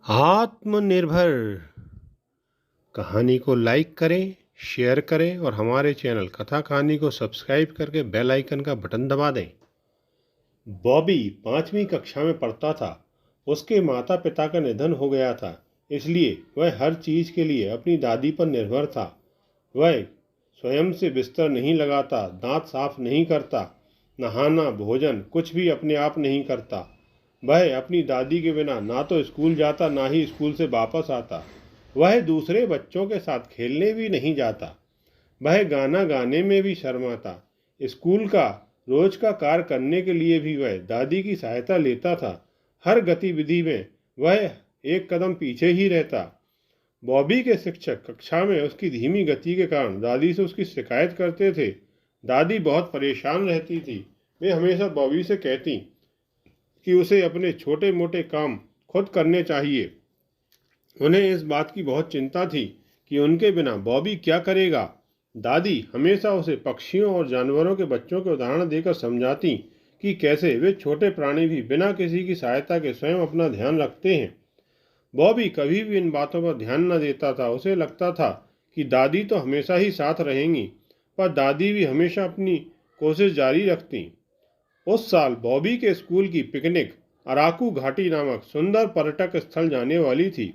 आत्मनिर्भर कहानी को लाइक करें, शेयर करें और हमारे चैनल कथा कहानी को सब्सक्राइब करके बेल आइकन का बटन दबा दें। बॉबी 5वीं कक्षा में पढ़ता था। उसके माता पिता का निधन हो गया था, इसलिए वह हर चीज़ के लिए अपनी दादी पर निर्भर था। वह स्वयं से बिस्तर नहीं लगाता, दांत साफ नहीं करता, नहाना भोजन कुछ भी अपने आप नहीं करता। वह अपनी दादी के बिना ना तो स्कूल जाता, ना ही स्कूल से वापस आता। वह दूसरे बच्चों के साथ खेलने भी नहीं जाता। वह गाना गाने में भी शर्माता। स्कूल का रोज का कार्य करने के लिए भी वह दादी की सहायता लेता था। हर गतिविधि में वह एक कदम पीछे ही रहता। बॉबी के शिक्षक कक्षा में उसकी धीमी गति के कारण दादी से उसकी शिकायत करते थे। दादी बहुत परेशान रहती थी। वे हमेशा बॉबी से कहती कि उसे अपने छोटे मोटे काम खुद करने चाहिए। उन्हें इस बात की बहुत चिंता थी कि उनके बिना बॉबी क्या करेगा। दादी हमेशा उसे पक्षियों और जानवरों के बच्चों के उदाहरण देकर समझाती कि कैसे वे छोटे प्राणी भी बिना किसी की सहायता के स्वयं अपना ध्यान रखते हैं। बॉबी कभी भी इन बातों पर ध्यान न देता था। उसे लगता था कि दादी तो हमेशा ही साथ रहेंगी, पर दादी भी हमेशा अपनी कोशिश जारी रखती। उस साल बॉबी के स्कूल की पिकनिक अराकू घाटी नामक सुंदर पर्यटक स्थल जाने वाली थी।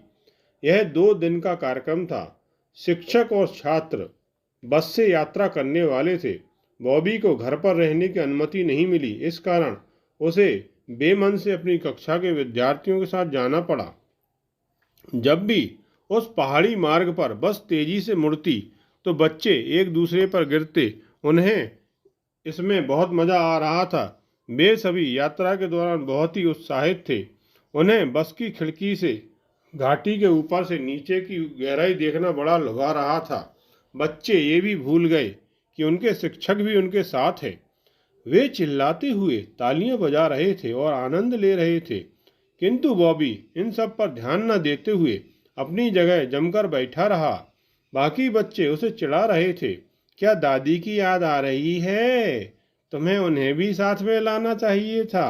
यह 2 दिन का कार्यक्रम था। शिक्षक और छात्र बस से यात्रा करने वाले थे। बॉबी को घर पर रहने की अनुमति नहीं मिली, इस कारण उसे बेमन से अपनी कक्षा के विद्यार्थियों के साथ जाना पड़ा। जब भी उस पहाड़ी मार्ग पर बस तेजी से मुड़ती तो बच्चे एक दूसरे पर गिरते। उन्हें इसमें बहुत मजा आ रहा था। वे सभी यात्रा के दौरान बहुत ही उत्साहित थे। उन्हें बस की खिड़की से घाटी के ऊपर से नीचे की गहराई देखना बड़ा लुभा रहा था। बच्चे ये भी भूल गए कि उनके शिक्षक भी उनके साथ हैं। वे चिल्लाते हुए तालियां बजा रहे थे और आनंद ले रहे थे, किंतु बॉबी इन सब पर ध्यान न देते हुए अपनी जगह जमकर बैठा रहा। बाकी बच्चे उसे चिढ़ा रहे थे। क्या दादी की याद आ रही है? तुम्हें उन्हें भी साथ में लाना चाहिए था।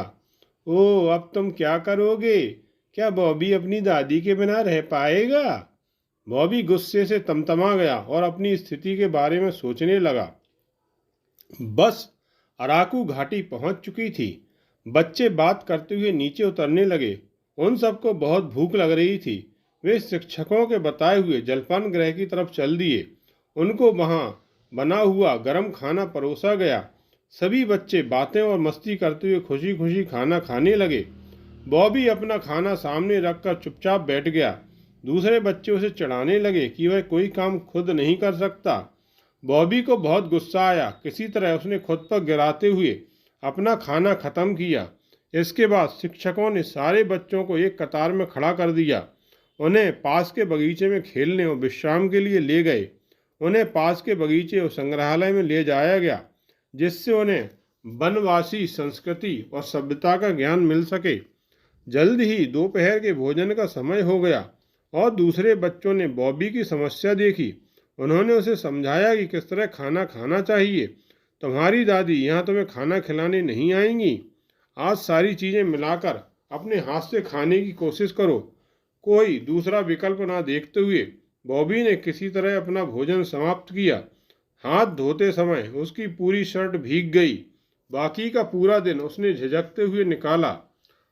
ओह, अब तुम क्या करोगे? क्या बॉबी अपनी दादी के बिना रह पाएगा? बॉबी गुस्से से तमतमा गया और अपनी स्थिति के बारे में सोचने लगा। बस अराकू घाटी पहुंच चुकी थी। बच्चे बात करते हुए नीचे उतरने लगे। उन सबको बहुत भूख लग रही थी। वे शिक्षकों के बताए हुए जलपान गृह की तरफ चल दिए। उनको वहां बना हुआ गर्म खाना परोसा गया। सभी बच्चे बातें और मस्ती करते हुए खुशी खुशी खाना खाने लगे। बॉबी अपना खाना सामने रखकर चुपचाप बैठ गया। दूसरे बच्चे उसे चिढ़ाने लगे कि वह कोई काम खुद नहीं कर सकता। बॉबी को बहुत गुस्सा आया। किसी तरह उसने खुद पर गिराते हुए अपना खाना खत्म किया। इसके बाद शिक्षकों ने सारे बच्चों को एक कतार में खड़ा कर दिया। उन्हें पास के बगीचे में खेलने और विश्राम के लिए ले गए। उन्हें पास के बगीचे और संग्रहालय में ले जाया गया, जिससे उन्हें वनवासी संस्कृति और सभ्यता का ज्ञान मिल सके। जल्द ही दोपहर के भोजन का समय हो गया और दूसरे बच्चों ने बॉबी की समस्या देखी। उन्होंने उसे समझाया कि किस तरह खाना खाना चाहिए। तुम्हारी दादी यहाँ तुम्हें खाना खिलाने नहीं आएंगी। आज सारी चीज़ें मिलाकर अपने हाथ से खाने की कोशिश करो। कोई दूसरा विकल्प ना देखते हुए बॉबी ने किसी तरह अपना भोजन समाप्त किया। हाथ धोते समय उसकी पूरी शर्ट भीग गई। बाकी का पूरा दिन उसने झिझकते हुए निकाला।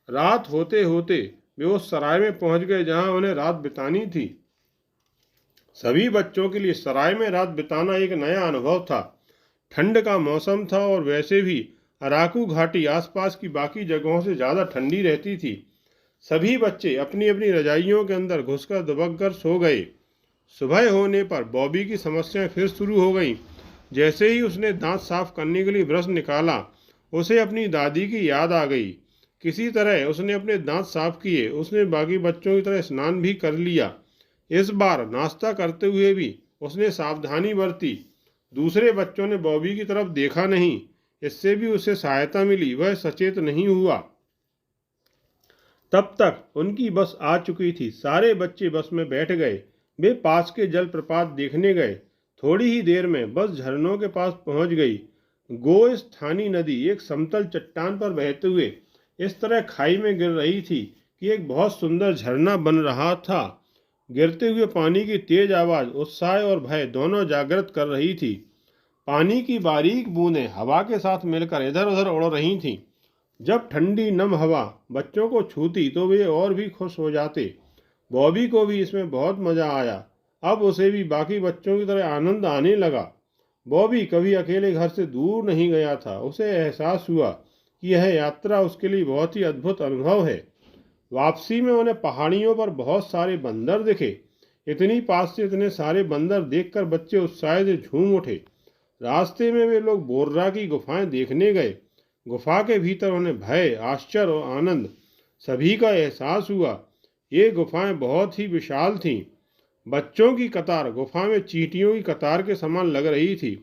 रात होते होते वे उस सराय में पहुंच गए जहां उन्हें रात बितानी थी। सभी बच्चों के लिए सराय में रात बिताना एक नया अनुभव था। ठंड का मौसम था और वैसे भी अराकू घाटी आसपास की बाकी जगहों से ज़्यादा ठंडी रहती थी। सभी बच्चे अपनी अपनी रजाइयों के अंदर घुसकर दुबक कर सो गए। सुबह होने पर बॉबी की समस्याएं फिर शुरू हो गईं। जैसे ही उसने दांत साफ करने के लिए ब्रश निकाला, उसे अपनी दादी की याद आ गई। किसी तरह उसने अपने दांत साफ किए। उसने बाकी बच्चों की तरह स्नान भी कर लिया। इस बार नाश्ता करते हुए भी उसने सावधानी बरती। दूसरे बच्चों ने बॉबी की तरफ देखा नहीं। इससे भी उसे सहायता मिली। वह सचेत नहीं हुआ। तब तक उनकी बस आ चुकी थी। सारे बच्चे बस में बैठ गए। वे पास के जलप्रपात देखने गए। थोड़ी ही देर में बस झरनों के पास पहुंच गई। गोस्थानी नदी एक समतल चट्टान पर बहते हुए इस तरह खाई में गिर रही थी कि एक बहुत सुंदर झरना बन रहा था। गिरते हुए पानी की तेज आवाज़ उत्साह और भय दोनों जागृत कर रही थी। पानी की बारीक बूंदें हवा के साथ मिलकर इधर उधर उड़ रही थीं। जब ठंडी नम हवा बच्चों को छूती तो वे और भी खुश हो जाते। बॉबी को भी इसमें बहुत मज़ा आया। अब उसे भी बाकी बच्चों की तरह आनंद आने लगा। बॉबी कभी अकेले घर से दूर नहीं गया था। उसे एहसास हुआ कि यह यात्रा उसके लिए बहुत ही अद्भुत अनुभव है। वापसी में उन्हें पहाड़ियों पर बहुत सारे बंदर दिखे। इतनी पास से इतने सारे बंदर देखकर बच्चे उत्साह से झूम उठे। रास्ते में वे लोग बोर्रा की गुफाएं देखने गए। गुफा के भीतर उन्हें भय, आश्चर्य और आनंद सभी का एहसास हुआ। ये गुफाएं बहुत ही विशाल थीं। बच्चों की कतार गुफा में चींटियों की कतार के समान लग रही थी।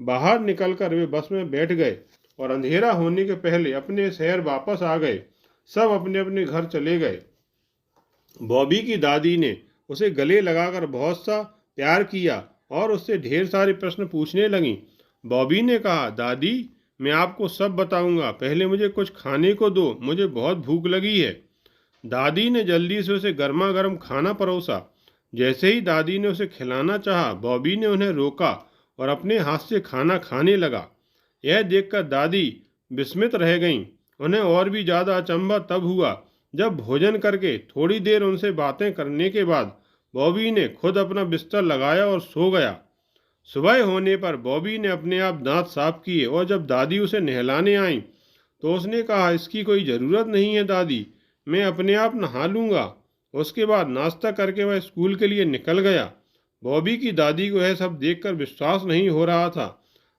बाहर निकलकर वे बस में बैठ गए और अंधेरा होने के पहले अपने शहर वापस आ गए। सब अपने अपने घर चले गए। बॉबी की दादी ने उसे गले लगाकर बहुत सा प्यार किया और उससे ढेर सारे प्रश्न पूछने लगीं। बॉबी ने कहा, दादी मैं आपको सब बताऊंगा, पहले मुझे कुछ खाने को दो, मुझे बहुत भूख लगी है। दादी ने जल्दी से उसे गर्मा गर्म खाना परोसा। जैसे ही दादी ने उसे खिलाना चाहा, बॉबी ने उन्हें रोका और अपने हाथ से खाना खाने लगा। यह देखकर दादी विस्मित रह गईं। उन्हें और भी ज़्यादा अचंभा तब हुआ जब भोजन करके थोड़ी देर उनसे बातें करने के बाद बॉबी ने खुद अपना बिस्तर लगाया और सो गया। सुबह होने पर बॉबी ने अपने आप दांत साफ किए और जब दादी उसे नहलाने आईं तो उसने कहा, इसकी कोई ज़रूरत नहीं है दादी, मैं अपने आप नहा लूँगा। उसके बाद नाश्ता करके वह स्कूल के लिए निकल गया। बॉबी की दादी को यह सब देखकर विश्वास नहीं हो रहा था।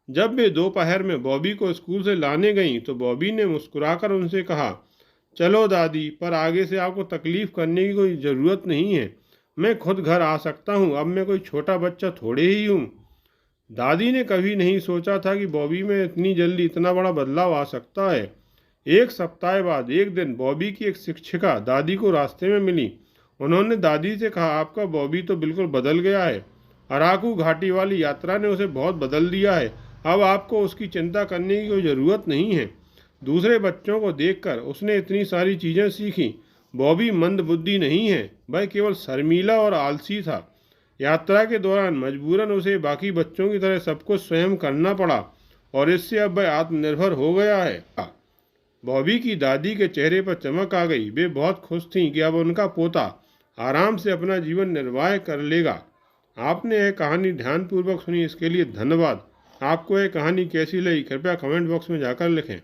जब वे दोपहर में बॉबी को स्कूल से लाने गईं तो बॉबी ने मुस्कुराकर उनसे कहा, चलो दादी, पर आगे से आपको तकलीफ़ करने की कोई ज़रूरत नहीं है। मैं खुद घर आ सकता हूँ, अब मैं कोई छोटा बच्चा थोड़े ही हूँ। दादी ने कभी नहीं सोचा था कि बॉबी में इतनी जल्दी इतना बड़ा बदलाव आ सकता है। एक सप्ताह बाद एक दिन बॉबी की एक शिक्षिका दादी को रास्ते में मिली। उन्होंने दादी से कहा, आपका बॉबी तो बिल्कुल बदल गया है। अराकू घाटी वाली यात्रा ने उसे बहुत बदल दिया है। अब आपको उसकी चिंता करने की कोई ज़रूरत नहीं है। दूसरे बच्चों को देखकर उसने इतनी सारी चीज़ें सीखी। बॉबी मंदबुद्धि नहीं है, वह केवल शर्मीला और आलसी था। यात्रा के दौरान मजबूरन उसे बाकी बच्चों की तरह सब कुछ स्वयं करना पड़ा और इससे अब वह आत्मनिर्भर हो गया है। बॉबी की दादी के चेहरे पर चमक आ गई। वे बहुत खुश थीं कि अब उनका पोता आराम से अपना जीवन निर्वाह कर लेगा। आपने यह कहानी ध्यानपूर्वक सुनी, इसके लिए धन्यवाद। आपको यह कहानी कैसी लगी कृपया कमेंट बॉक्स में जाकर लिखें।